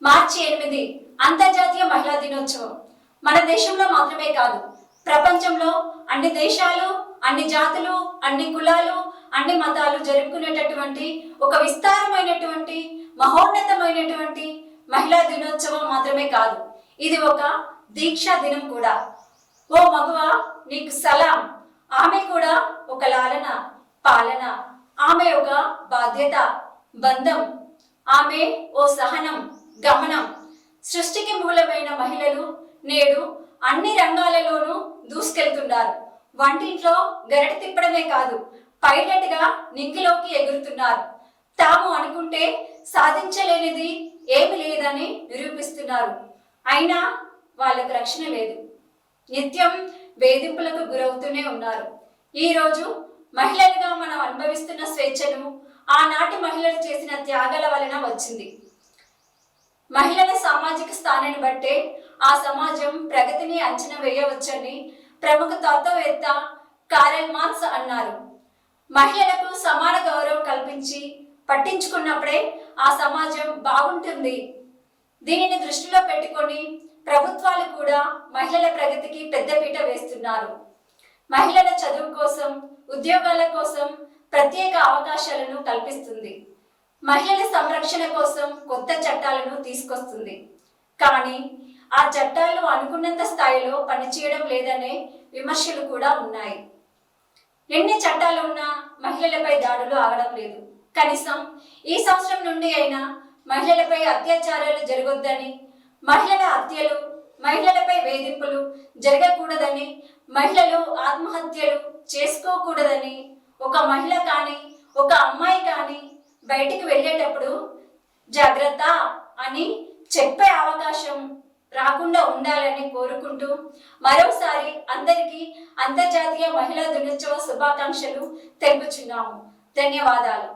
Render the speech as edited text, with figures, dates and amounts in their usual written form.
మార్చి 8 అంతర్జాతీయ మహిళా దినోత్సవం. మన దేశంలో మాత్రమే కాదు, ప్రపంచంలో అన్ని దేశాలు, అన్ని జాతులు, అన్ని కులాలు, అన్ని మతాలు జరుపుకునేటటువంటి ఒక విస్తారమైనటువంటి మహోన్నతమైనటువంటి మహిళా దినోత్సవం మాత్రమే కాదు, ఇది ఒక దీక్షా దినం కూడా. ఓ మగువ, నీకు సలాం. ఆమె కూడా ఒక లాలన పాలన, ఆమె ఒక బాధ్యత బంధం, ఆమె ఓ సహనం గమనం. సృష్టికి మూలమైన మహిళలు నేడు అన్ని రంగాలలోనూ దూసుకెళ్తున్నారు. వంటింట్లో గరిట తిప్పడమే కాదు, పైలట్ గా నింగిలోకి ఎగురుతున్నారు. తాము అనుకుంటే సాధించలేనిది ఏమి లేదని నిరూపిస్తున్నారు. అయినా వాళ్ళకు రక్షణ లేదు, నిత్యం వేధింపులకు గురవుతూనే ఉన్నారు. ఈరోజు మహిళలుగా మనం అనుభవిస్తున్న స్వేచ్ఛను ఆనాటి మహిళలు చేసిన త్యాగాల వలన వచ్చింది. మహిళల సామాజిక స్థానాన్ని బట్టే ఆ సమాజం ప్రగతిని అంచనా వేయవచ్చని ప్రముఖ తత్వవేత్త కారెల్ మార్క్స్ అన్నారు. మహిళలకు సమాన గౌరవం కల్పించి పట్టించుకున్నప్పుడే ఆ సమాజం బాగుంటుంది. దీనిని దృష్టిలో పెట్టుకొని ప్రభుత్వాలు కూడా మహిళల ప్రగతికి పెద్దపీట వేస్తున్నారు. మహిళల చదువు కోసం, ఉద్యోగాల కోసం ప్రత్యేక అవకాశాలను కల్పిస్తుంది. మహిళల సంరక్షణ కోసం కొత్త చట్టాలను తీసుకొస్తుంది. కానీ ఆ చట్టాలు అనుకున్నంత స్థాయిలో పనిచేయడం లేదనే విమర్శలు కూడా ఉన్నాయి. ఎన్ని చట్టాలు ఉన్నా మహిళలపై దాడులు ఆగడం లేదు. కనీసం ఈ సంవత్సరం నుండి అయినా మహిళలపై అత్యాచారాలు జరగొద్దని, మహిళల హత్యలు, మహిళలపై వేధింపులు జరగకూడదని, మహిళలు ఆత్మహత్యలు చేసుకోకూడదని, ఒక మహిళ కానీ ఒక అమ్మాయి కానీ బయటికి వెళ్ళేటప్పుడు జాగ్రత్త అని చెప్పే అవకాశం రాకుండా ఉండాలని కోరుకుంటూ మరోసారి అందరికీ అంతర్జాతీయ మహిళా దినోత్సవ శుభాకాంక్షలు తెలుపుచున్నాము. ధన్యవాదాలు.